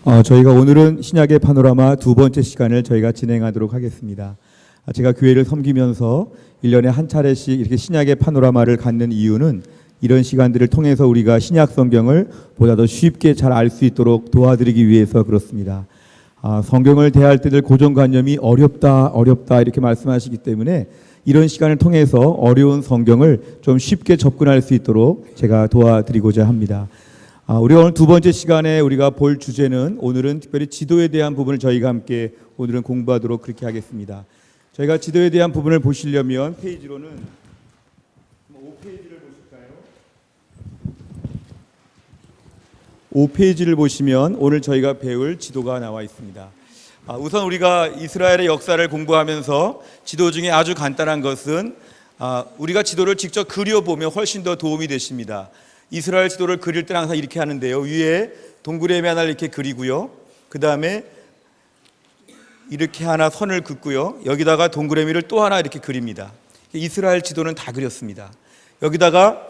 저희가 오늘은 신약의 파노라마 두 번째 시간을 저희가 진행하도록 하겠습니다. 제가 교회를 섬기면서 1년에 한 차례씩 이렇게 신약의 파노라마를 갖는 이유는 이런 시간들을 통해서 우리가 신약 성경을 보다 더 쉽게 잘 알 수 있도록 도와드리기 위해서 그렇습니다. 성경을 대할 때 늘 고정관념이 어렵다 이렇게 말씀하시기 때문에 이런 시간을 통해서 어려운 성경을 좀 쉽게 접근할 수 있도록 제가 도와드리고자 합니다. 우리가 오늘 두 번째 시간에 우리가 볼 주제는 오늘은 특별히 지도에 대한 부분을 저희가 함께 오늘은 공부하도록 그렇게 하겠습니다. 저희가 지도에 대한 부분을 보시려면 페이지로는 5페이지를 보실까요? 5페이지를 보시면 오늘 저희가 배울 지도가 나와 있습니다. 우선 우리가 이스라엘의 역사를 공부하면서 지도 중에 아주 간단한 것은 우리가 지도를 직접 그려보면 훨씬 더 도움이 되십니다. 이스라엘 지도를 그릴 때는 항상 이렇게 하는데요. 위에 동그라미 하나를 이렇게 그리고요. 그 다음에 이렇게 하나 선을 긋고요. 여기다가 동그라미를 또 하나 이렇게 그립니다. 이스라엘 지도는 다 그렸습니다. 여기다가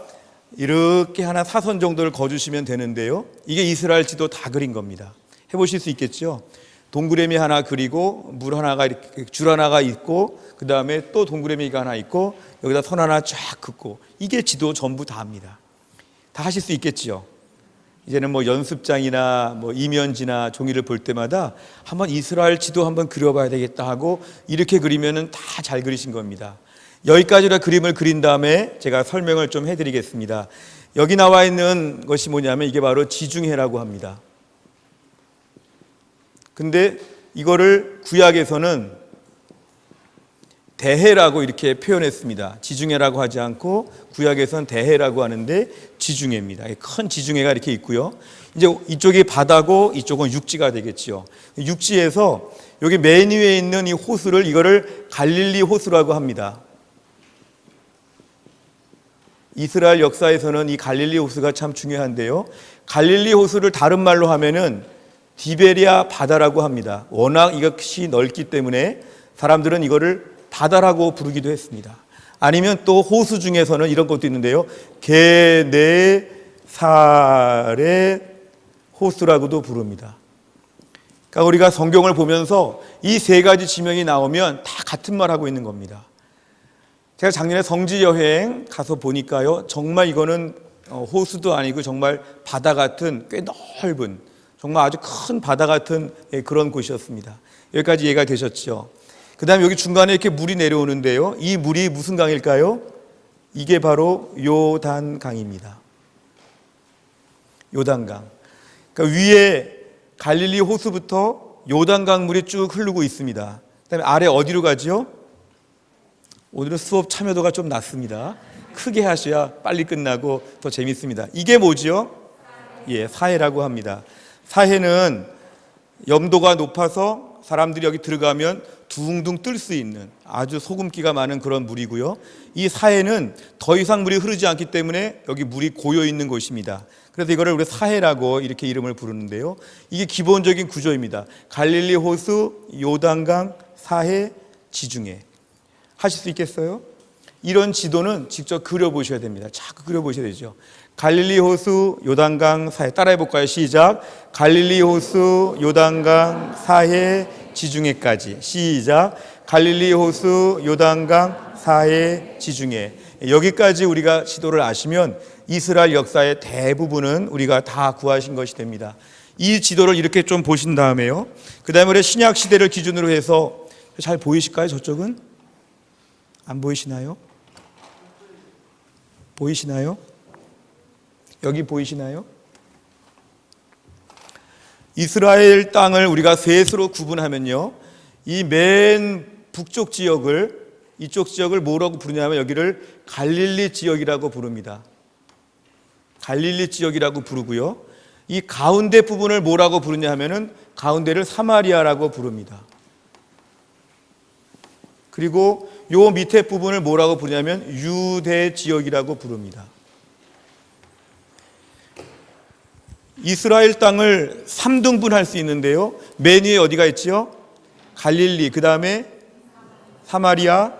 이렇게 하나 사선 정도를 거주시면 되는데요. 이게 이스라엘 지도 다 그린 겁니다. 해보실 수 있겠죠? 동그라미 하나 그리고 물 하나가 이렇게 줄 하나가 있고 그 다음에 또 동그라미가 하나 있고 여기다 선 하나 쫙 긋고 이게 지도 전부 다 합니다. 다 하실 수 있겠죠. 이제는 연습장이나 이면지나 종이를 볼 때마다 한번 이스라엘 지도 한번 그려봐야 되겠다 하고 이렇게 그리면은 다 잘 그리신 겁니다. 여기까지로 그림을 그린 다음에 제가 설명을 좀 해드리겠습니다. 여기 나와 있는 것이 뭐냐면 이게 바로 지중해라고 합니다. 근데 이거를 구약에서는 대해라고 이렇게 표현했습니다. 지중해라고 하지 않고 구약에서는 대해라고 하는데 지중해입니다. 큰 지중해가 이렇게 있고요. 이제 이쪽이 바다고 이쪽은 육지가 되겠죠. 육지에서 여기 맨 위에 있는 이 호수를 이거를 갈릴리 호수라고 합니다. 이스라엘 역사에서는 이 갈릴리 호수가 참 중요한데요. 갈릴리 호수를 다른 말로 하면은 디베리아 바다라고 합니다. 워낙 이것이 넓기 때문에 사람들은 이거를 바다라고 부르기도 했습니다. 아니면 또 호수 중에서는 이런 것도 있는데요. 게네사렛 호수라고도 부릅니다. 그러니까 우리가 성경을 보면서 이 세 가지 지명이 나오면 다 같은 말 하고 있는 겁니다. 제가 작년에 성지 여행 가서 보니까요. 정말 이거는 호수도 아니고 정말 바다 같은 꽤 넓은 정말 아주 큰 바다 같은 그런 곳이었습니다. 여기까지 이해가 되셨죠? 그 다음에 여기 중간에 이렇게 물이 내려오는데요. 이 물이 무슨 강일까요? 이게 바로 요단강입니다. 요단강. 그러니까 위에 갈릴리 호수부터 요단강 물이 쭉 흐르고 있습니다. 그 다음에 아래 어디로 가죠? 오늘은 수업 참여도가 좀 낮습니다. 크게 하셔야 빨리 끝나고 더 재밌습니다. 이게 뭐죠? 사해라고 합니다. 사해는 염도가 높아서 사람들이 여기 들어가면 둥둥 뜰 수 있는 아주 소금기가 많은 그런 물이고요. 이 사해는 더 이상 물이 흐르지 않기 때문에 여기 물이 고여 있는 곳입니다. 그래서 이거를 우리 사해라고 이렇게 이름을 부르는데요. 이게 기본적인 구조입니다. 갈릴리 호수, 요단강, 사해, 지중해. 하실 수 있겠어요? 이런 지도는 직접 그려보셔야 됩니다. 자꾸 그려보셔야 되죠. 갈릴리 호수, 요단강, 사해. 따라해 볼까요? 시작. 갈릴리 호수, 요단강, 사해, 지중해까지. 시작. 갈릴리 호수, 요단강, 사해, 지중해. 여기까지 우리가 지도를 아시면 이스라엘 역사의 대부분은 우리가 다 구하신 것이 됩니다. 이 지도를 이렇게 좀 보신 다음에요. 그 다음에 우리 신약 시대를 기준으로 해서 잘 보이실까요? 저쪽은? 안 보이시나요? 보이시나요? 여기 보이시나요? 이스라엘 땅을 우리가 셋으로 구분하면요. 이 맨 북쪽 지역을 이쪽 지역을 뭐라고 부르냐면 여기를 갈릴리 지역이라고 부릅니다. 갈릴리 지역이라고 부르고요. 이 가운데 부분을 뭐라고 부르냐 하면은 가운데를 사마리아라고 부릅니다. 그리고 요 밑에 부분을 뭐라고 부르냐면 유대 지역이라고 부릅니다. 이스라엘 땅을 3등분할 수 있는데요. 맨 위에 어디가 있죠? 갈릴리, 그 다음에 사마리아,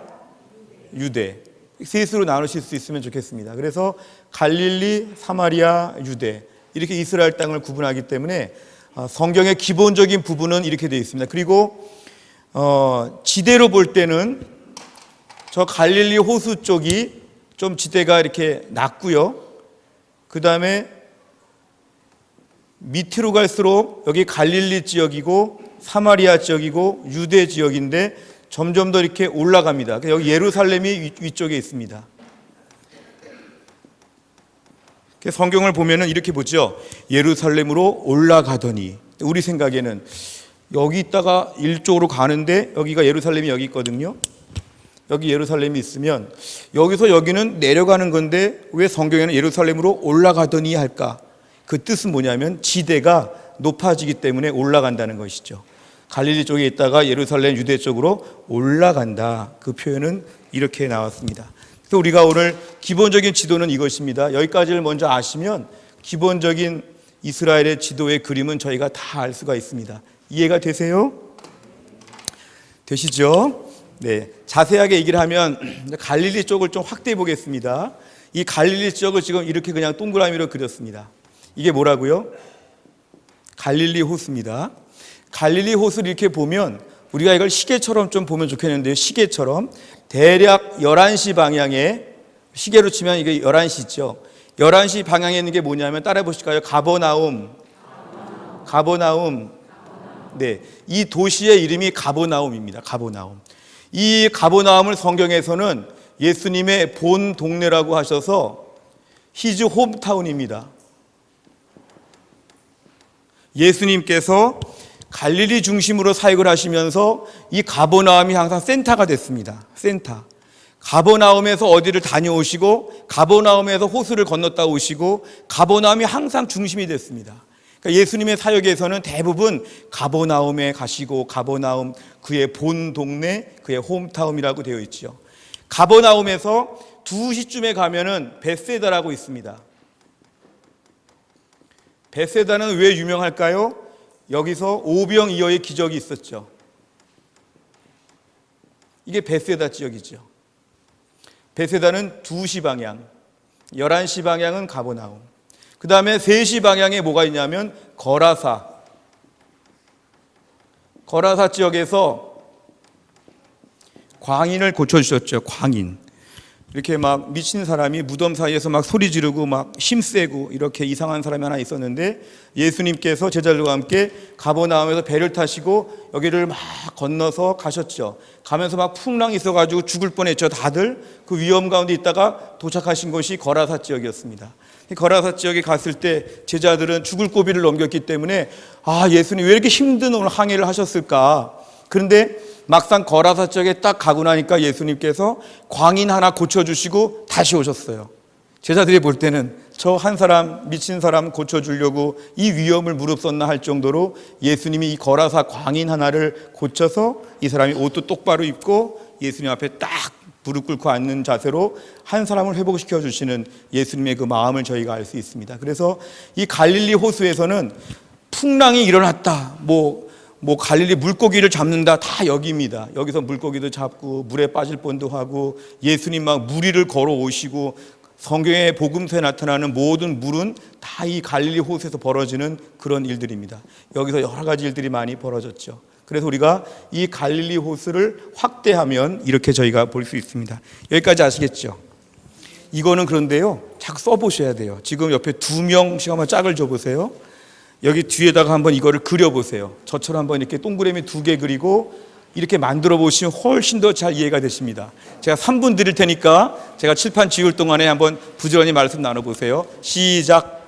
유대. 셋으로 나누실 수 있으면 좋겠습니다. 그래서 갈릴리, 사마리아, 유대 이렇게 이스라엘 땅을 구분하기 때문에 성경의 기본적인 부분은 이렇게 되어 있습니다. 그리고 지대로 볼 때는 저 갈릴리 호수 쪽이 좀 지대가 이렇게 낮고요. 그 다음에 밑으로 갈수록 여기 갈릴리 지역이고 사마리아 지역이고 유대 지역인데 점점 더 이렇게 올라갑니다. 여기 예루살렘이 위쪽에 있습니다. 성경을 보면은 이렇게 보죠. 예루살렘으로 올라가더니, 우리 생각에는 여기 있다가 이쪽으로 가는데 여기가 예루살렘이 여기 있거든요. 여기 예루살렘이 있으면 여기서 여기는 내려가는 건데 왜 성경에는 예루살렘으로 올라가더니 할까? 그 뜻은 뭐냐면 지대가 높아지기 때문에 올라간다는 것이죠. 갈릴리 쪽에 있다가 예루살렘 유대 쪽으로 올라간다. 그 표현은 이렇게 나왔습니다. 그래서 우리가 오늘 기본적인 지도는 이것입니다. 여기까지를 먼저 아시면 기본적인 이스라엘의 지도의 그림은 저희가 다 알 수가 있습니다. 이해가 되세요? 되시죠? 네. 자세하게 얘기를 하면 갈릴리 쪽을 좀 확대해 보겠습니다. 이 갈릴리 지역을 지금 이렇게 그냥 동그라미로 그렸습니다. 이게 뭐라고요? 갈릴리 호수입니다. 갈릴리 호수를 이렇게 보면 우리가 이걸 시계처럼 좀 보면 좋겠는데요. 시계처럼 대략 11시 방향에, 시계로 치면 이게 11시죠. 11시 방향에 있는 게 뭐냐면 따라해 보실까요? 가버나움. 네, 이 도시의 이름이 가버나움입니다. 가버나움. 이 가버나움을 성경에서는 예수님의 본 동네라고 하셔서 히즈 홈타운입니다. 예수님께서 갈릴리 중심으로 사역을 하시면서 이 가버나움이 항상 센터가 됐습니다. 센터. 가버나움에서 어디를 다녀오시고 가버나움에서 호수를 건넜다 오시고 가버나움이 항상 중심이 됐습니다. 그러니까 예수님의 사역에서는 대부분 가버나움에 가시고 가버나움 그의 본 동네 그의 홈타운이라고 되어 있죠. 가버나움에서 2시쯤에 가면은 벳세다라고 있습니다. 벳세다는 왜 유명할까요? 여기서 오병이어의 기적이 있었죠. 이게 벳세다 지역이죠. 벳세다는 2시 방향, 11시 방향은 가버나움. 그 다음에 3시 방향에 뭐가 있냐면 거라사 지역에서 광인을 고쳐주셨죠. 광인. 이렇게 막 미친 사람이 무덤 사이에서 막 소리 지르고 막 힘세고 이렇게 이상한 사람이 하나 있었는데 예수님께서 제자들과 함께 가버나움에서 배를 타시고 여기를 막 건너서 가셨죠. 가면서 막 풍랑이 있어가지고 죽을 뻔했죠. 다들 그 위험 가운데 있다가 도착하신 곳이 거라사 지역이었습니다. 거라사 지역에 갔을 때 제자들은 죽을 고비를 넘겼기 때문에 예수님 왜 이렇게 힘든 오늘 항해를 하셨을까? 그런데 막상 거라사 지역에 딱 가고 나니까 예수님께서 광인 하나 고쳐주시고 다시 오셨어요. 제자들이 볼 때는 저 한 사람 미친 사람 고쳐주려고 이 위험을 무릅썼나 할 정도로 예수님이 이 거라사 광인 하나를 고쳐서 이 사람이 옷도 똑바로 입고 예수님 앞에 딱 무릎 꿇고 앉는 자세로 한 사람을 회복시켜 주시는 예수님의 그 마음을 저희가 알 수 있습니다. 그래서 이 갈릴리 호수에서는 풍랑이 일어났다, 뭐 갈릴리 물고기를 잡는다, 다 여기입니다. 여기서 물고기도 잡고 물에 빠질 뻔도 하고 예수님 막 무리를 걸어 오시고 성경의 복음서에 나타나는 모든 물은 다 이 갈릴리 호수에서 벌어지는 그런 일들입니다. 여기서 여러 가지 일들이 많이 벌어졌죠. 그래서 우리가 이 갈릴리 호수를 확대하면 이렇게 저희가 볼 수 있습니다. 여기까지 아시겠죠? 이거는 그런데요, 자꾸 써보셔야 돼요. 지금 옆에 2명씩 한번 짝을 줘보세요. 여기 뒤에다가 한번 이거를 그려보세요. 저처럼 한번 이렇게 동그라미 2개 그리고 이렇게 만들어 보시면 훨씬 더 잘 이해가 되십니다. 제가 3분 드릴 테니까 제가 칠판 지울 동안에 한번 부지런히 말씀 나눠보세요. 시작.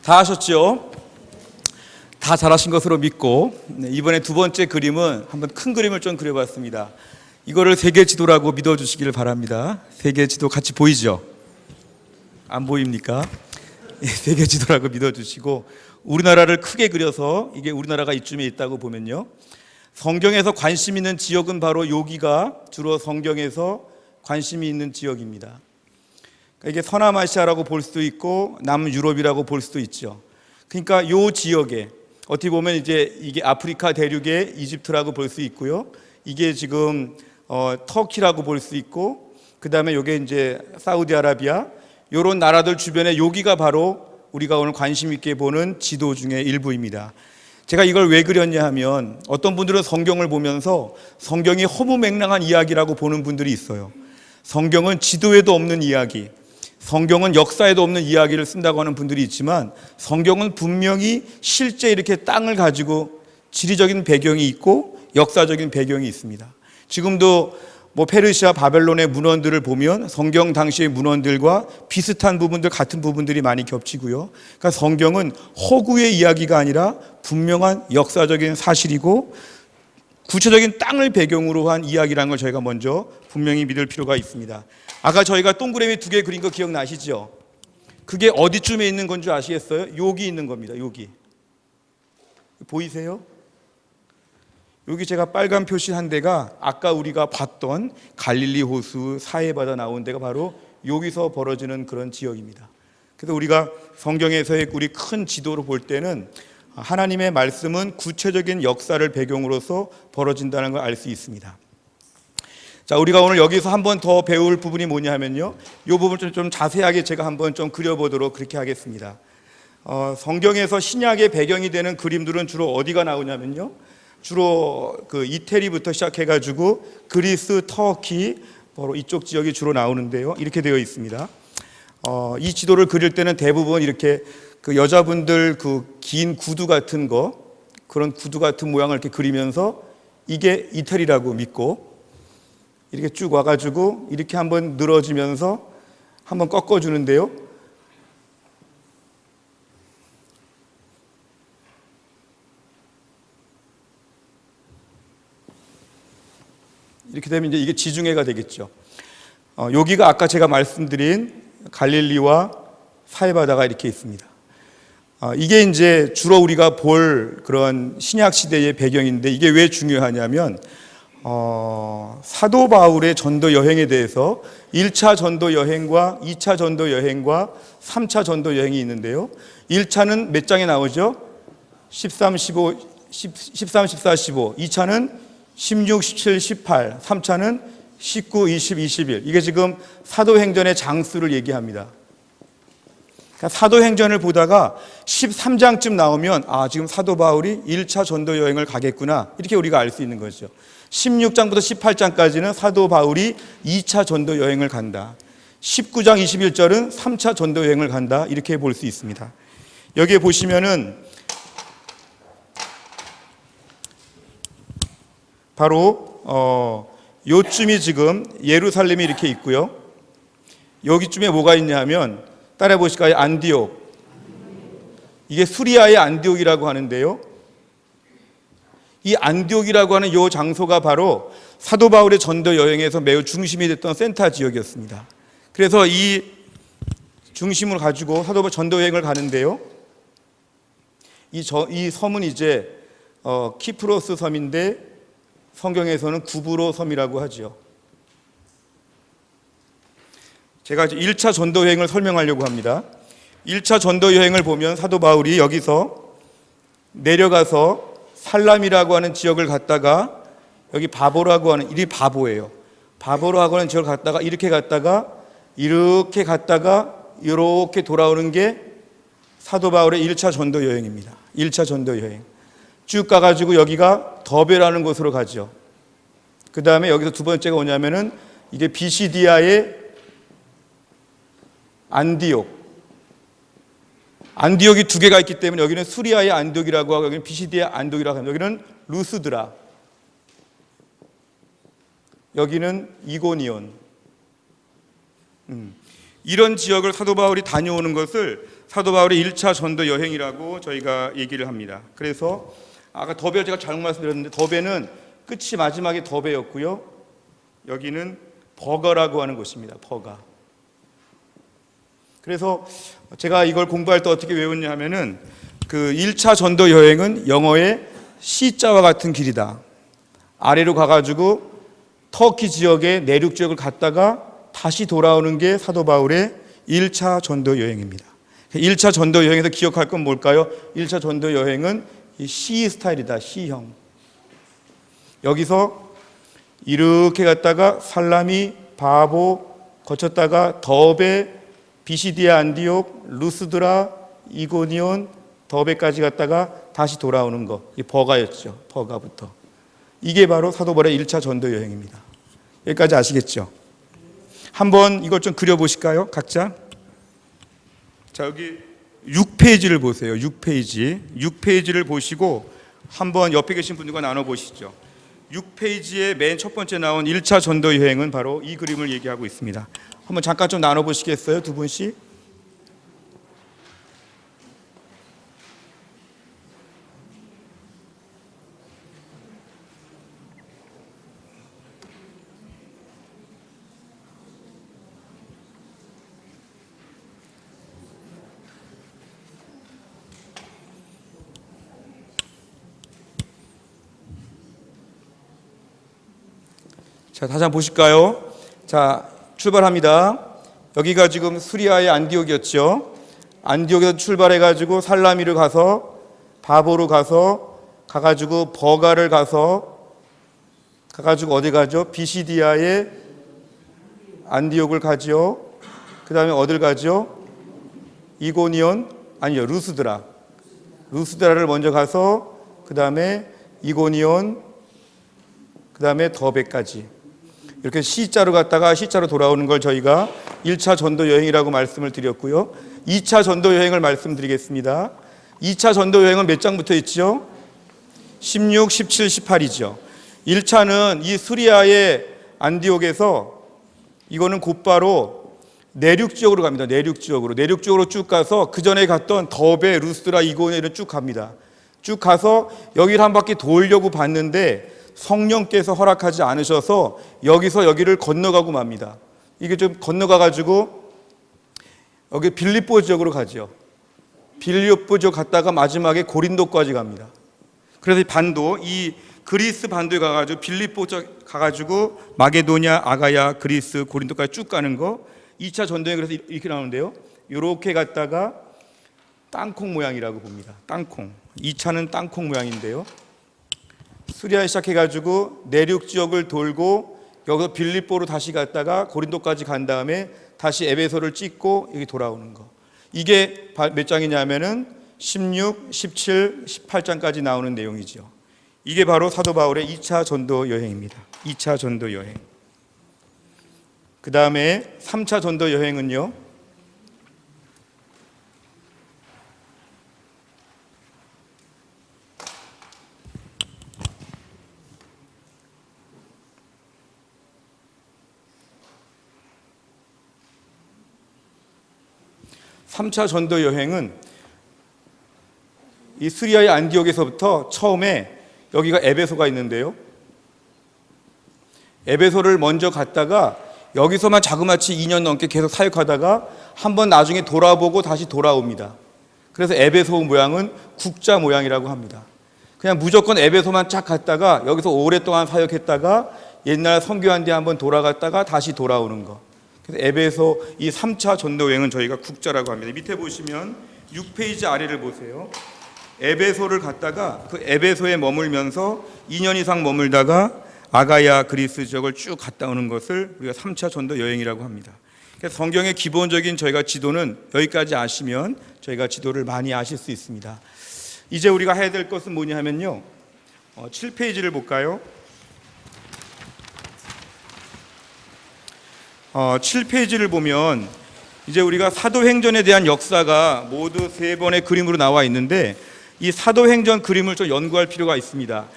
다 하셨죠? 다 잘하신 것으로 믿고 이번에 두 번째 그림은 한번 큰 그림을 좀 그려봤습니다. 이거를 세계 지도라고 믿어주시기를 바랍니다. 세계 지도 같이 보이죠? 안 보입니까? 세계 지도라고 믿어주시고 우리나라를 크게 그려서 이게 우리나라가 이쯤에 있다고 보면요. 성경에서 관심 있는 지역은 바로 여기가 주로 성경에서 관심이 있는 지역입니다. 이게 서남아시아라고 볼 수도 있고 남유럽이라고 볼 수도 있죠. 그러니까 이 지역에 어떻게 보면 이제 이게 아프리카 대륙의 이집트라고 볼 수 있고요. 이게 지금 터키라고 볼 수 있고, 그 다음에 이게 이제 사우디아라비아 이런 나라들 주변에 여기가 바로 우리가 오늘 관심 있게 보는 지도 중에 일부입니다. 제가 이걸 왜 그렸냐 하면 어떤 분들은 성경을 보면서 성경이 허무맹랑한 이야기라고 보는 분들이 있어요. 성경은 지도에도 없는 이야기, 성경은 역사에도 없는 이야기를 쓴다고 하는 분들이 있지만 성경은 분명히 실제 이렇게 땅을 가지고 지리적인 배경이 있고 역사적인 배경이 있습니다. 지금도 페르시아 바벨론의 문헌들을 보면 성경 당시의 문헌들과 비슷한 부분들, 같은 부분들이 많이 겹치고요. 그러니까 성경은 허구의 이야기가 아니라 분명한 역사적인 사실이고 구체적인 땅을 배경으로 한 이야기라는 걸 저희가 먼저 분명히 믿을 필요가 있습니다. 아까 저희가 동그라미 2개 그린 거 기억나시죠? 그게 어디쯤에 있는 건 줄 아시겠어요? 여기 있는 겁니다. 여기 보이세요? 여기 제가 빨간 표시한 데가 아까 우리가 봤던 갈릴리 호수 사해바다 나온 데가 바로 여기서 벌어지는 그런 지역입니다. 그래서 우리가 성경에서의 우리 큰 지도로 볼 때는 하나님의 말씀은 구체적인 역사를 배경으로서 벌어진다는 걸 알 수 있습니다. 자, 우리가 오늘 여기서 한 번 더 배울 부분이 뭐냐 하면요, 이 부분을 좀 자세하게 제가 한번 좀 그려보도록 그렇게 하겠습니다. 성경에서 신약의 배경이 되는 그림들은 주로 어디가 나오냐면요, 주로 그 이태리부터 시작해가지고 그리스, 터키, 바로 이쪽 지역이 주로 나오는데요. 이렇게 되어 있습니다. 이 지도를 그릴 때는 대부분 이렇게 그 여자분들 그 긴 구두 같은 거, 그런 구두 같은 모양을 이렇게 그리면서 이게 이태리라고 믿고 이렇게 쭉 와가지고 이렇게 한번 늘어지면서 한번 꺾어주는데요. 이렇게 되면 이제 이게 지중해가 되겠죠. 여기가 아까 제가 말씀드린 갈릴리와 사해바다가 이렇게 있습니다. 이게 이제 주로 우리가 볼 그런 신약 시대의 배경인데 이게 왜 중요하냐면 사도 바울의 전도 여행에 대해서 1차 전도 여행과 2차 전도 여행과 3차 전도 여행이 있는데요. 1차는 몇 장에 나오죠? 13, 14, 15. 2차는 16, 17, 18. 3차는 19, 20, 21. 이게 지금 사도행전의 장수를 얘기합니다. 그러니까 사도행전을 보다가 13장쯤 나오면 지금 사도 바울이 1차 전도 여행을 가겠구나, 이렇게 우리가 알 수 있는 거죠. 16장부터 18장까지는 사도 바울이 2차 전도 여행을 간다. 19장 21절은 3차 전도 여행을 간다, 이렇게 볼 수 있습니다. 여기에 보시면은 바로 요쯤이 지금 예루살렘이 이렇게 있고요. 여기쯤에 뭐가 있냐 하면 따라해 보실까요? 안디옥. 이게 수리아의 안디옥이라고 하는데요. 이 안디옥이라고 하는 이 장소가 바로 사도 바울의 전도 여행에서 매우 중심이 됐던 센터 지역이었습니다. 그래서 이 중심을 가지고 사도 바울 전도 여행을 가는데요. 이 섬은 이제 키프로스 섬인데 성경에서는 구브로 섬이라고 하죠. 제가 1차 전도 여행을 설명하려고 합니다. 1차 전도 여행을 보면 사도 바울이 여기서 내려가서 살람이라고 하는 지역을 갔다가 여기 바보라고 하는, 이 바보예요. 바보라고 하는 지역을 갔다가 이렇게 갔다가 이렇게 돌아오는 게 사도 바울의 1차 전도 여행입니다. 1차 전도 여행. 쭉 가가지고 여기가 더베라는 곳으로 가죠. 그 다음에 여기서 두 번째가 뭐냐면은 이게 비시디아의 안디옥이 두 개가 있기 때문에 여기는 수리아의 안디옥이라고 하고 여기는 비시디아 안디옥이라고 합니다. 여기는 루스드라, 여기는 이고니온. 이런 지역을 사도 바울이 다녀오는 것을 사도 바울의 1차 전도 여행이라고 저희가 얘기를 합니다. 그래서 아까 더베 제가 잘못 말씀드렸는데 더베는 끝이 마지막에 더베였고요. 여기는 버가라고 하는 곳입니다. 버가. 그래서 제가 이걸 공부할 때 어떻게 외웠냐 하면은 그 1차 전도 여행은 영어의 C자와 같은 길이다. 아래로 가가지고 터키 지역의 내륙 지역을 갔다가 다시 돌아오는 게 사도 바울의 1차 전도 여행입니다. 1차 전도 여행에서 기억할 건 뭘까요? 1차 전도 여행은 이 C 스타일이다. C형. 여기서 이렇게 갔다가 살라미, 바보 거쳤다가 더베, 비시디아 안디옥, 루스드라, 이고니온, 더베까지 갔다가 다시 돌아오는 거. 이 버가였죠. 버가부터. 이게 바로 사도 바울의 1차 전도 여행입니다. 여기까지 아시겠죠? 한번 이걸 좀 그려보실까요? 각자. 자, 여기 6페이지를 보세요. 6페이지. 6페이지를 보시고 한번 옆에 계신 분들과 나눠보시죠. 6페이지에 맨 첫 번째 나온 1차 전도 여행은 바로 이 그림을 얘기하고 있습니다. 한번 잠깐 좀 나눠보시겠어요? 두 분씩. 자, 다시 한번 보실까요? 자, 출발합니다. 여기가 지금 수리아의 안디옥이었죠. 안디옥에서 출발해가지고 살라미를 가서 바보로 가가지고 버가를 가가지고 어디 가죠? 비시디아의 안디옥을 가죠. 그 다음에 어딜 가죠? 이고니온, 아니요, 루스드라를 먼저 가서 그 다음에 이고니온, 그 다음에 더베까지 이렇게 C자로 갔다가 C자로 돌아오는 걸 저희가 1차 전도 여행이라고 말씀을 드렸고요. 2차 전도 여행을 말씀드리겠습니다. 2차 전도 여행은 몇 장부터 있죠? 16, 17, 18이죠. 1차는 이 수리아의 안디옥에서 이거는 곧바로 내륙 지역으로 갑니다. 내륙 지역으로 쭉 가서 그 전에 갔던 더베, 루스드라, 이고니온을 쭉 갑니다. 쭉 가서 여기를 한 바퀴 돌려고 봤는데 성령께서 허락하지 않으셔서 여기서 여기를 건너가고 맙니다. 이게 좀 건너가가지고 여기 빌립보 지역으로 가죠. 빌립보 지역 갔다가 마지막에 고린도까지 갑니다. 그래서 이 반도, 이 그리스 반도에 가가지고 빌립보 쪽 가가지고 마게도냐, 아가야, 그리스, 고린도까지 쭉 가는 거 2차 전도행 그래서 이렇게 나오는데요. 이렇게 갔다가 땅콩 모양이라고 봅니다. 땅콩. 2차는 땅콩 모양인데요. 수리아 시작해가지고 내륙 지역을 돌고 여기서 빌립보로 다시 갔다가 고린도까지 간 다음에 다시 에베소를 찍고 여기 돌아오는 거. 이게 몇 장이냐면은 16, 17, 18장까지 나오는 내용이죠. 이게 바로 사도 바울의 2차 전도 여행입니다. 2차 전도 여행. 그 다음에 3차 전도 여행은요. 삼차 전도 여행은 이 시리아의 안디옥에서부터 처음에 여기가 에베소가 있는데요. 에베소를 먼저 갔다가 여기서만 자그마치 2년 넘게 계속 사역하다가 한번 나중에 돌아보고 다시 돌아옵니다. 그래서 에베소 모양은 국자 모양이라고 합니다. 그냥 무조건 에베소만 쫙 갔다가 여기서 오랫동안 사역했다가 옛날 선교한 데 한번 돌아갔다가 다시 돌아오는 거. 그래서 에베소 이 3차 전도 여행은 저희가 국자라고 합니다. 밑에 보시면 6페이지 아래를 보세요. 에베소를 갔다가 그 에베소에 머물면서 2년 이상 머물다가 아가야 그리스 지역을 쭉 갔다 오는 것을 우리가 3차 전도 여행이라고 합니다. 그래서 성경의 기본적인 저희가 지도는 여기까지 아시면 저희가 지도를 많이 아실 수 있습니다. 이제 우리가 해야 될 것은 뭐냐 하면요. 7페이지를 볼까요? 7페이지를 보면 이제 우리가 사도행전에 대한 역사가 모두 3번의 그림으로 나와 있는데 이 사도행전 그림을 좀 연구할 필요가 있습니다.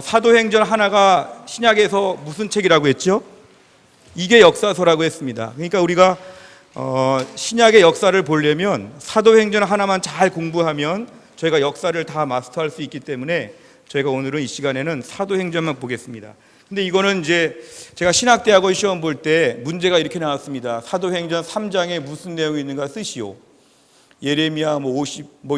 사도행전 하나가 신약에서 무슨 책이라고 했죠? 이게 역사서라고 했습니다. 그러니까 우리가 신약의 역사를 보려면 사도행전 하나만 잘 공부하면 저희가 역사를 다 마스터할 수 있기 때문에 저희가 오늘은 이 시간에는 사도행전만 보겠습니다. 근데 이거는 이제 제가 신학대학원 시험 볼 때 문제가 이렇게 나왔습니다. 사도행전 3장에 무슨 내용이 있는가 쓰시오. 예레미야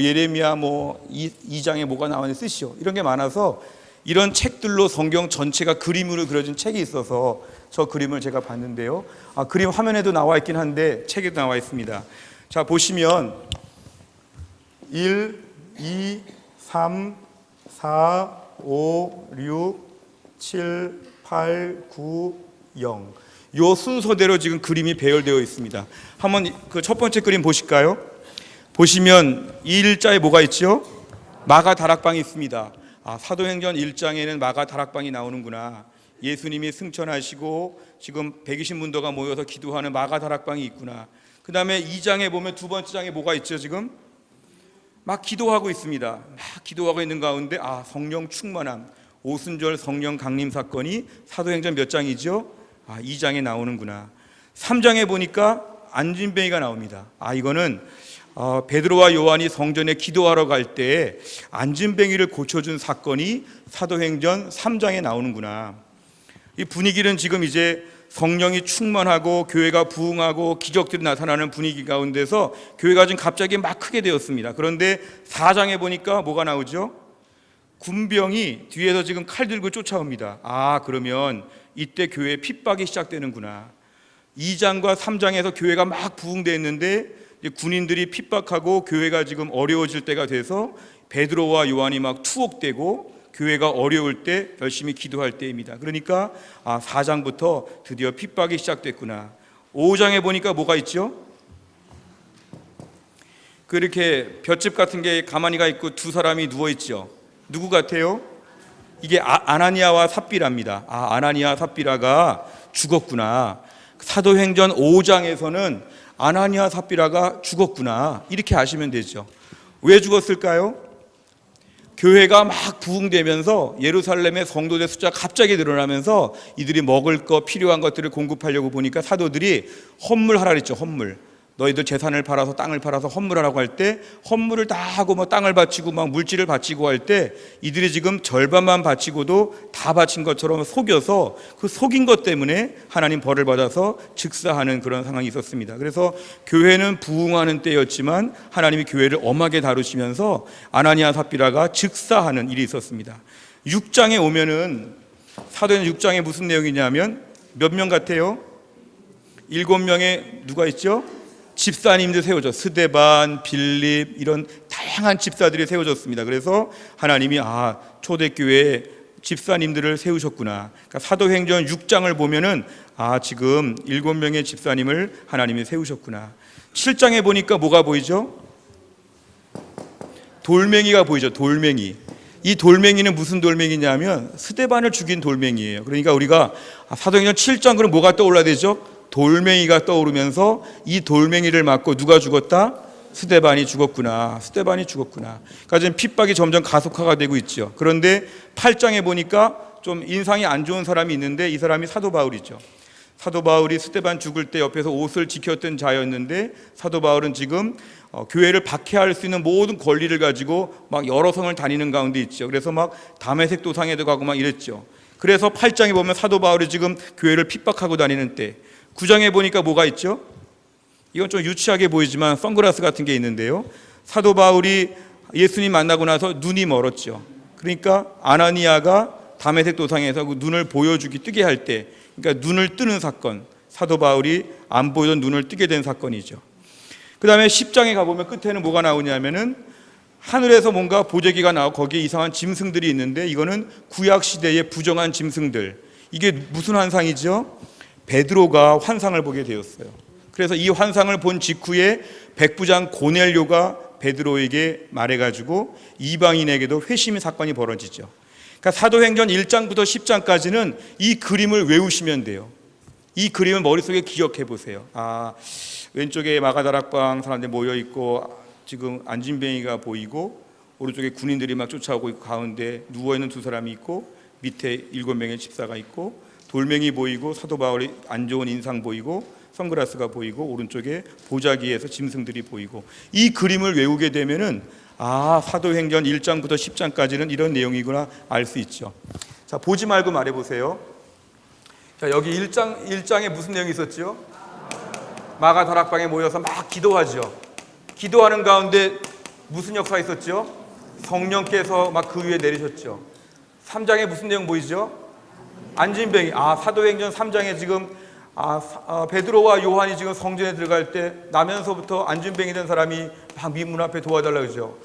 예레미야 2장에 뭐가 나오는지 쓰시오. 이런 게 많아서 이런 책들로 성경 전체가 그림으로 그려진 책이 있어서 저 그림을 제가 봤는데요. 그림 화면에도 나와 있긴 한데 책에도 나와 있습니다. 자, 보시면 1, 2, 3, 4, 5, 6, 7, 8, 9, 0. 요 순서대로 지금 그림이 배열되어 있습니다. 한번 그 첫 번째 그림 보실까요? 보시면 이 일자에 뭐가 있죠? 마가 다락방이 있습니다. 사도행전 1장에는 마가 다락방이 나오는구나. 예수님이 승천하시고 지금 120문도가 모여서 기도하는 마가 다락방이 있구나. 그 다음에 2장에 보면 두 번째 장에 뭐가 있죠? 지금 막 기도하고 있습니다. 막 기도하고 있는 가운데 성령 충만함, 오순절 성령 강림 사건이 사도행전 몇 장이죠? 2장에 나오는구나. 3장에 보니까 안진뱅이가 나옵니다. 이거는 베드로와 요한이 성전에 기도하러 갈 때 안진뱅이를 고쳐준 사건이 사도행전 3장에 나오는구나. 이 분위기는 지금 이제 성령이 충만하고 교회가 부흥하고 기적들이 나타나는 분위기 가운데서 교회가 지금 갑자기 막 크게 되었습니다. 그런데 4장에 보니까 뭐가 나오죠? 군병이 뒤에서 지금 칼 들고 쫓아옵니다. 그러면 이때 교회에 핍박이 시작되는구나. 2장과 3장에서 교회가 막 부흥되었는데 군인들이 핍박하고 교회가 지금 어려워질 때가 돼서 베드로와 요한이 막 투옥되고 교회가 어려울 때 열심히 기도할 때입니다. 그러니까 4장부터 드디어 핍박이 시작됐구나. 5장에 보니까 뭐가 있죠? 그렇게 볏짚 같은 게 가만히가 있고 두 사람이 누워 있죠. 누구 같아요? 이게 아나니아와 삽비라입니다. 아나니아 삽비라가 죽었구나. 사도행전 5장에서는 아나니아 삽비라가 죽었구나. 이렇게 아시면 되죠. 왜 죽었을까요? 교회가 막 부흥되면서 예루살렘의 성도들 숫자가 갑자기 늘어나면서 이들이 먹을 거 필요한 것들을 공급하려고 보니까 사도들이 헌물하라 그랬죠. 헌물. 너희들 재산을 팔아서 땅을 팔아서 헌물하라고 할 때 헌물을 다 하고 땅을 바치고 물질을 바치고 할 때 이들이 지금 절반만 바치고도 다 바친 것처럼 속여서 그 속인 것 때문에 하나님 벌을 받아서 즉사하는 그런 상황이 있었습니다. 그래서 교회는 부흥하는 때였지만 하나님이 교회를 엄하게 다루시면서 아나니아 삽비라가 즉사하는 일이 있었습니다. 6장에 오면은 사도행전 6장에 무슨 내용이냐면 몇 명 같아요? 7명의 누가 있죠? 집사님들 세워져. 스데반, 빌립 이런 다양한 집사들이 세워졌습니다. 그래서 하나님이 초대교회에 집사님들을 세우셨구나. 그러니까 사도행전 6장을 보면은 지금 7명의 집사님을 하나님이 세우셨구나. 7장에 보니까 뭐가 보이죠? 돌멩이가 보이죠. 돌멩이. 이 돌멩이는 무슨 돌멩이냐면 스데반을 죽인 돌멩이에요. 그러니까 우리가 사도행전 7장 그럼 뭐가 떠올라야 되죠? 돌멩이가 떠오르면서 이 돌멩이를 맞고 누가 죽었다? 스데반이 죽었구나. 스데반이 죽었구나. 그러니까 지금 핍박이 점점 가속화가 되고 있죠. 그런데 8장에 보니까 좀 인상이 안 좋은 사람이 있는데 이 사람이 사도 바울이죠. 사도 바울이 스데반 죽을 때 옆에서 옷을 지켰던 자였는데 사도 바울은 지금 교회를 박해할 수 있는 모든 권리를 가지고 막 여러 성을 다니는 가운데 있죠. 그래서 막 다메섹 도상에도 가고 막 이랬죠. 그래서 8장에 보면 사도 바울이 지금 교회를 핍박하고 다니는 때 9장에 보니까 뭐가 있죠? 이건 좀 유치하게 보이지만 선글라스 같은 게 있는데요. 사도 바울이 예수님 만나고 나서 눈이 멀었죠. 그러니까 아나니아가 다메섹 도상에서 그 눈을 보여주기 뜨게 할 때, 그러니까 눈을 뜨는 사건, 사도 바울이 안 보이던 눈을 뜨게 된 사건이죠. 그 다음에 10장에 가보면 끝에는 뭐가 나오냐면은 하늘에서 뭔가 보재기가 나오고 거기에 이상한 짐승들이 있는데 이거는 구약 시대의 부정한 짐승들. 이게 무슨 환상이죠? 베드로가 환상을 보게 되었어요. 그래서 이 환상을 본 직후에 백부장 고넬료가 베드로에게 말해가지고 이방인에게도 회심의 사건이 벌어지죠. 그러니까 사도행전 1장부터 10장까지는 이 그림을 외우시면 돼요. 이 그림을 머릿속에 기억해 보세요. 왼쪽에 마가다락방 사람들이 모여 있고 지금 안진뱅이가 보이고 오른쪽에 군인들이 막 쫓아오고 있고 가운데 누워있는 두 사람이 있고 밑에 7명의 집사가 있고 돌멩이 보이고 사도 바울이 안 좋은 인상 보이고 선글라스가 보이고 오른쪽에 보자기에서 짐승들이 보이고, 이 그림을 외우게 되면은 사도행전 1장부터 10장까지는 이런 내용이구나 알 수 있죠. 자, 보지 말고 말해 보세요. 자, 여기 1장에 무슨 내용이 있었죠? 마가 다락방에 모여서 막 기도하죠. 기도하는 가운데 무슨 역사가 있었죠? 성령께서 막 그 위에 내리셨죠. 3장에 무슨 내용 보이죠? 안진뱅이. 사도행전 3장에 지금 베드로와 요한이 지금 성전에 들어갈 때 나면서부터 안진뱅이 된 사람이 막 민문 앞에 도와달라고 그러죠.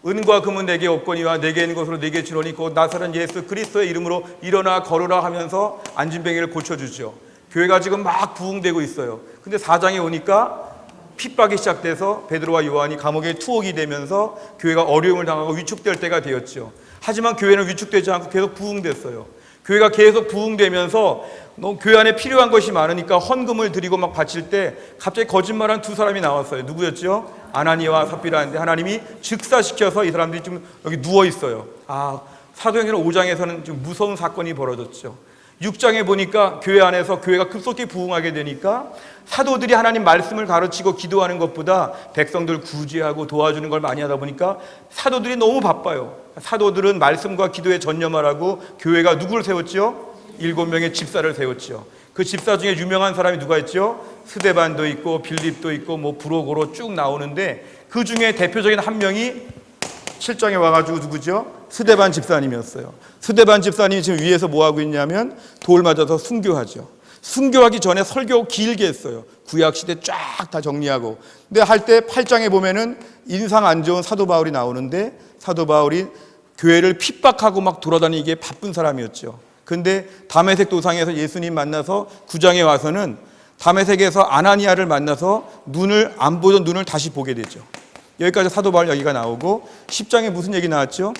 은과 금은 내게 없거니와 내게 있는 것으로 내게 주노니 곧 나사렛 예수 그리스도의 이름으로 일어나 걸으라 하면서 안진뱅이를 고쳐주죠. 교회가 지금 막 부흥되고 있어요. 근데 4장에 오니까 핍박이 시작돼서 베드로와 요한이 감옥에 투옥이 되면서 교회가 어려움을 당하고 위축될 때가 되었죠. 하지만 교회는 위축되지 않고 계속 부흥됐어요. 교회가 계속 부흥되면서 교회 안에 필요한 것이 많으니까 헌금을 드리고 막 바칠 때 갑자기 거짓말한 두 사람이 나왔어요. 누구였죠? 아나니아와 삽비라인데 하나님이 즉사시켜서 이 사람들이 좀 여기 누워 있어요. 사도행전 5장에서는 좀 무서운 사건이 벌어졌죠. 6장에 보니까 교회 안에서 교회가 급속히 부흥하게 되니까 사도들이 하나님 말씀을 가르치고 기도하는 것보다 백성들 구제하고 도와주는 걸 많이 하다 보니까 사도들이 너무 바빠요. 사도들은 말씀과 기도에 전념하라고 교회가 누구를 세웠죠? 7명의 집사를 세웠죠. 그 집사 중에 유명한 사람이 누가 있죠? 스데반도 있고 빌립도 있고 브로고로 쭉 나오는데 그 중에 대표적인 한 명이 7장에 와가지고 누구죠? 스데반 집사님이었어요. 스데반 집사님이 지금 위에서 뭐 하고 있냐면 돌 맞아서 순교하죠. 순교하기 전에 설교 길게 했어요. 구약시대 쫙 다 정리하고. 근데 할 때 8장에 보면은 인상 안 좋은 사도 바울이 나오는데 사도 바울이 교회를 핍박하고 막 돌아다니기에 바쁜 사람이었죠. 근데 다메섹 도상에서 예수님 만나서 9장에 와서는 다메섹에서 아나니아를 만나서 눈을 안 보던 눈을 다시 보게 되죠. 여기까지 사도 바울 얘기가 나오고 10장에 무슨 얘기 나왔죠?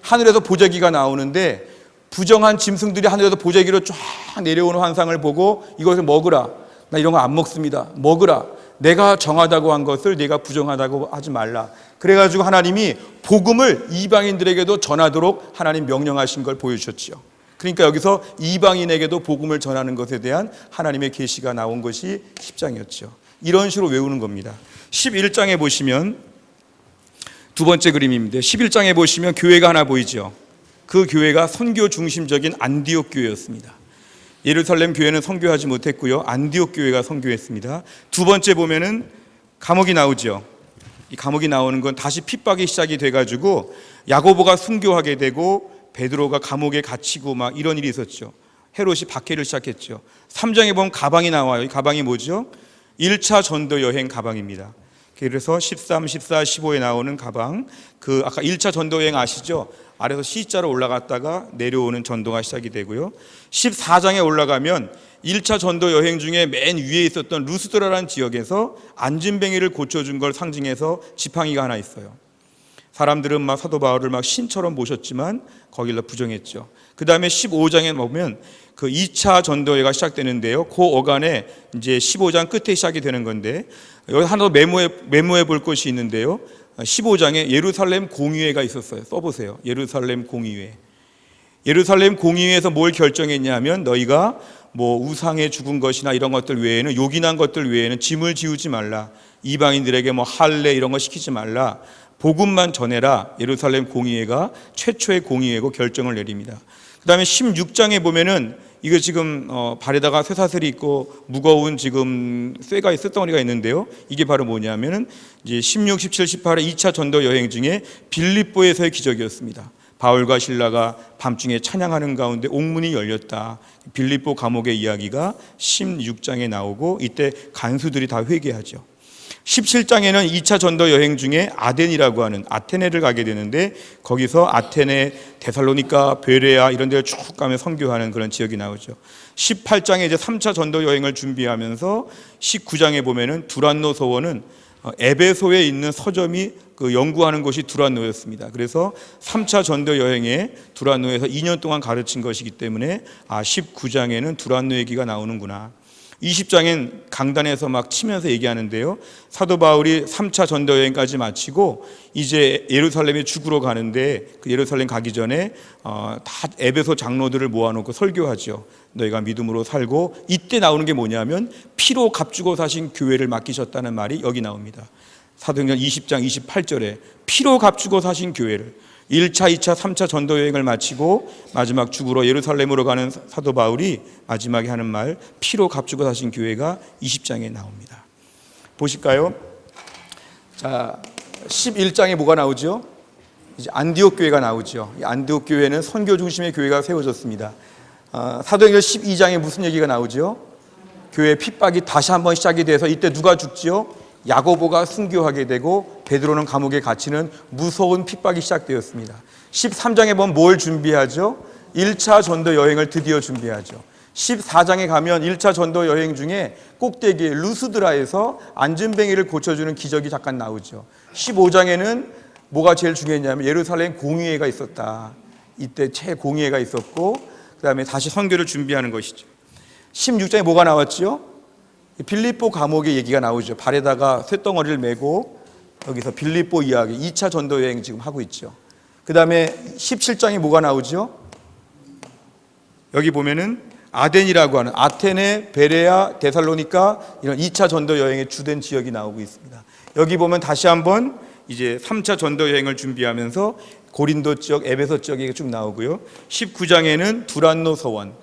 하늘에서 보자기가 나오는데 부정한 짐승들이 하늘에서 보자기로 쫙 내려오는 환상을 보고 이것을 먹으라. 나 이런 거 안 먹습니다. 먹으라. 내가 정하다고 한 것을 내가 부정하다고 하지 말라. 그래가지고 하나님이 복음을 이방인들에게도 전하도록 하나님 명령하신 걸 보여주셨죠. 그러니까 여기서 이방인에게도 복음을 전하는 것에 대한 하나님의 계시가 나온 것이 10장이었죠. 이런 식으로 외우는 겁니다. 11장에 보시면 두 번째 그림입니다. 11장에 보시면 교회가 하나 보이죠. 그 교회가 선교 중심적인 안디옥 교회였습니다. 예루살렘 교회는 선교하지 못했고요. 안디옥 교회가 선교했습니다. 두 번째 보면은 감옥이 나오죠. 이 감옥이 나오는 건 다시 핍박이 시작이 돼가지고 야고보가 순교하게 되고 베드로가 감옥에 갇히고 막 이런 일이 있었죠. 헤롯이 박해를 시작했죠. 3장에 보면 가방이 나와요. 이 가방이 뭐죠? 1차 전도 여행 가방입니다. 그래서 13, 14, 15에 나오는 가방, 아까 1차 전도 여행 아시죠? 아래서 C자로 올라갔다가 내려오는 전도가 시작이 되고요. 14장에 올라가면 1차 전도 여행 중에 맨 위에 있었던 루스드라라는 지역에서 안진뱅이를 고쳐준 걸 상징해서 지팡이가 하나 있어요. 사람들은 막 사도 바울을 막 신처럼 모셨지만 거기를 부정했죠. 그 다음에 15장에 보면 그 2차 전도회가 시작되는데요. 그 어간에 이제 15장 끝에 시작이 되는 건데 여기 하나 더 메모해 볼 것이 있는데요. 15장에 예루살렘 공의회가 있었어요. 써보세요. 예루살렘 공의회. 예루살렘 공의회에서 뭘 결정했냐면 너희가 우상에 죽은 것이나 이런 것들 외에는 요긴한 것들 외에는 짐을 지우지 말라. 이방인들에게 할례 이런 거 시키지 말라. 복음만 전해라. 예루살렘 공의회가 최초의 공의회고 결정을 내립니다. 그 다음에 16장에 보면은 이거 지금 발에다가 쇠사슬이 있고 무거운 지금 쇠가 쇳덩어리가 있는데요. 이게 바로 뭐냐면은 이제 16, 17, 18의 2차 전도 여행 중에 빌립보에서의 기적이었습니다. 바울과 실라가 밤중에 찬양하는 가운데 옥문이 열렸다. 빌립보 감옥의 이야기가 16장에 나오고 이때 간수들이 다 회개하죠. 17장에는 2차 전도 여행 중에 아덴이라고 하는 아테네를 가게 되는데 거기서 아테네, 데살로니가, 베레아 이런 데를 쭉 가며 선교하는 그런 지역이 나오죠. 18장에 이제 3차 전도 여행을 준비하면서 19장에 보면은 두란노 서원은 에베소에 있는 서점이 연구하는 곳이 두란노였습니다. 그래서 3차 전도 여행에 두란노에서 2년 동안 가르친 것이기 때문에 19장에는 두란노 얘기가 나오는구나. 20장엔 강단에서 막 치면서 얘기하는데요. 사도 바울이 3차 전도 여행까지 마치고 이제 예루살렘에 죽으러 가는데 그 예루살렘 가기 전에 다 에베소 장로들을 모아놓고 설교하죠. 너희가 믿음으로 살고, 이때 나오는 게 뭐냐면 피로 값주고 사신 교회를 맡기셨다는 말이 여기 나옵니다. 사도행전 20장 28절에 피로 값주고 사신 교회를, 1차, 2차, 3차 전도 여행을 마치고 마지막 죽으러 예루살렘으로 가는 사도 바울이 마지막에 하는 말, 피로 값주고 사신 교회가 20장에 나옵니다. 보실까요? 자, 11장에 뭐가 나오죠? 이제 안디옥 교회가 나오죠. 이 안디옥 교회는 선교 중심의 교회가 세워졌습니다. 사도행전 12장에 무슨 얘기가 나오죠? 교회 핍박이 다시 한번 시작이 돼서 이때 누가 죽지요? 야고보가 순교하게 되고 베드로는 감옥에 갇히는 무서운 핍박이 시작되었습니다. 13장에 보면 뭘 준비하죠? 1차 전도 여행을 드디어 준비하죠. 14장에 가면 1차 전도 여행 중에 꼭대기에 루스드라에서 안전뱅이를 고쳐주는 기적이 잠깐 나오죠. 15장에는 뭐가 제일 중요했냐면 예루살렘 공의회가 있었다. 이때 최공의회가 있었고, 그 다음에 다시 선교를 준비하는 것이죠. 16장에 뭐가 나왔죠? 빌립보 감옥의 얘기가 나오죠. 발에다가 쇳덩어리를 메고 여기서 빌립보 이야기, 2차 전도 여행 지금 하고 있죠. 그 다음에 17장에 뭐가 나오죠? 여기 보면은 아덴이라고 하는 아테네, 베레아, 데살로니가 이런 2차 전도 여행의 주된 지역이 나오고 있습니다. 여기 보면 다시 한번 이제 3차 전도 여행을 준비하면서 고린도 지역, 에베소 지역이 쭉 나오고요. 19장에는 두란노 서원,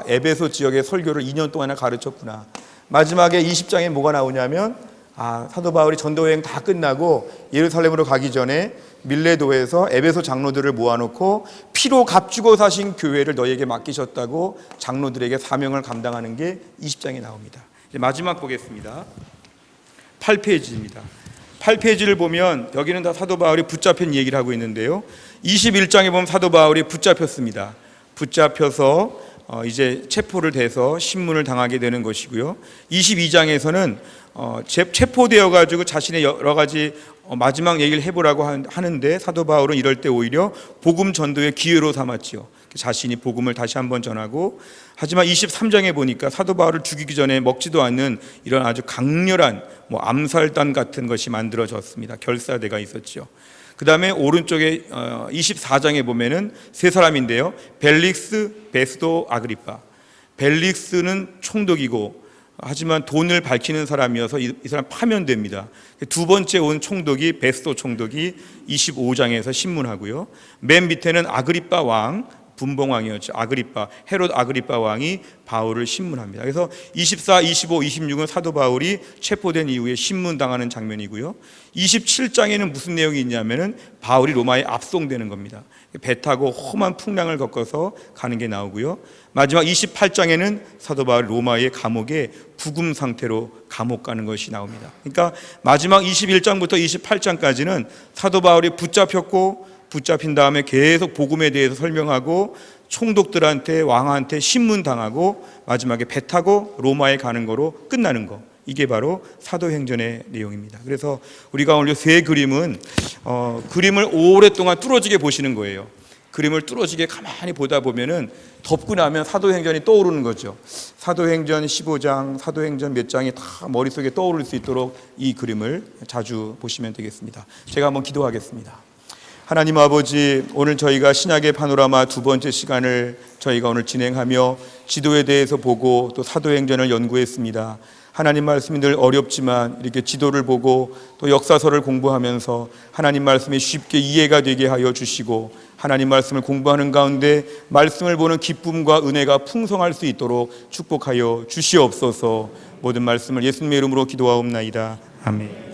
에베소 지역의 설교를 2년 동안이나 가르쳤구나. 마지막에 20장에 뭐가 나오냐면 사도 바울이 전도 여행 다 끝나고 예루살렘으로 가기 전에 밀레도에서 에베소 장로들을 모아놓고 피로 값주고 사신 교회를 너희에게 맡기셨다고 장로들에게 사명을 감당하는 게 20장에 나옵니다. 이제 마지막 보겠습니다. 8페이지입니다. 8페이지를 보면 여기는 다 사도 바울이 붙잡힌 얘기를 하고 있는데요. 21장에 보면 사도 바울이 붙잡혔습니다. 붙잡혀서 이제 체포를 돼서 신문을 당하게 되는 것이고요. 22장에서는 체포되어 가지고 자신의 여러 가지 마지막 얘기를 해보라고 하는데 사도 바울은 이럴 때 오히려 복음 전도의 기회로 삼았지요. 자신이 복음을 다시 한번 전하고, 하지만 23장에 보니까 사도 바울을 죽이기 전에 먹지도 않는 이런 아주 강렬한 암살단 같은 것이 만들어졌습니다. 결사대가 있었죠. 그 다음에 오른쪽에 24장에 보면은 세 사람인데요. 벨릭스, 베스도, 아그리파. 벨릭스는 총독이고 하지만 돈을 밝히는 사람이어서 이 사람 파면됩니다. 두 번째 온 총독이 베스도 총독이 25장에서 신문하고요. 맨 밑에는 아그리파 왕, 분봉왕이었죠. 아그리파, 헤롯 아그리파 왕이 바울을 신문합니다. 그래서 24, 25, 26은 사도 바울이 체포된 이후에 신문당하는 장면이고요. 27장에는 무슨 내용이 있냐면은 바울이 로마에 압송되는 겁니다. 배 타고 험한 풍랑을 겪어서 가는 게 나오고요. 마지막 28장에는 사도 바울 로마의 감옥에 부금 상태로 감옥 가는 것이 나옵니다. 그러니까 마지막 21장부터 28장까지는 사도 바울이 붙잡힌 다음에 계속 복음에 대해서 설명하고 총독들한테, 왕한테 신문당하고 마지막에 배 타고 로마에 가는 거로 끝나는 거. 이게 바로 사도행전의 내용입니다. 그래서 우리가 오늘 세 그림은 그림을 오랫동안 뚫어지게 보시는 거예요. 그림을 뚫어지게 가만히 보다 보면은 덮고 나면 사도행전이 떠오르는 거죠. 사도행전 15장, 사도행전 몇 장이 다 머릿속에 떠오를 수 있도록 이 그림을 자주 보시면 되겠습니다. 제가 한번 기도하겠습니다. 하나님 아버지, 오늘 저희가 신약의 파노라마 두 번째 시간을 저희가 오늘 진행하며 지도에 대해서 보고 또 사도행전을 연구했습니다. 하나님 말씀이 늘 어렵지만 이렇게 지도를 보고 또 역사서를 공부하면서 하나님 말씀이 쉽게 이해가 되게 하여 주시고, 하나님 말씀을 공부하는 가운데 말씀을 보는 기쁨과 은혜가 풍성할 수 있도록 축복하여 주시옵소서. 모든 말씀을 예수님의 이름으로 기도하옵나이다. 아멘.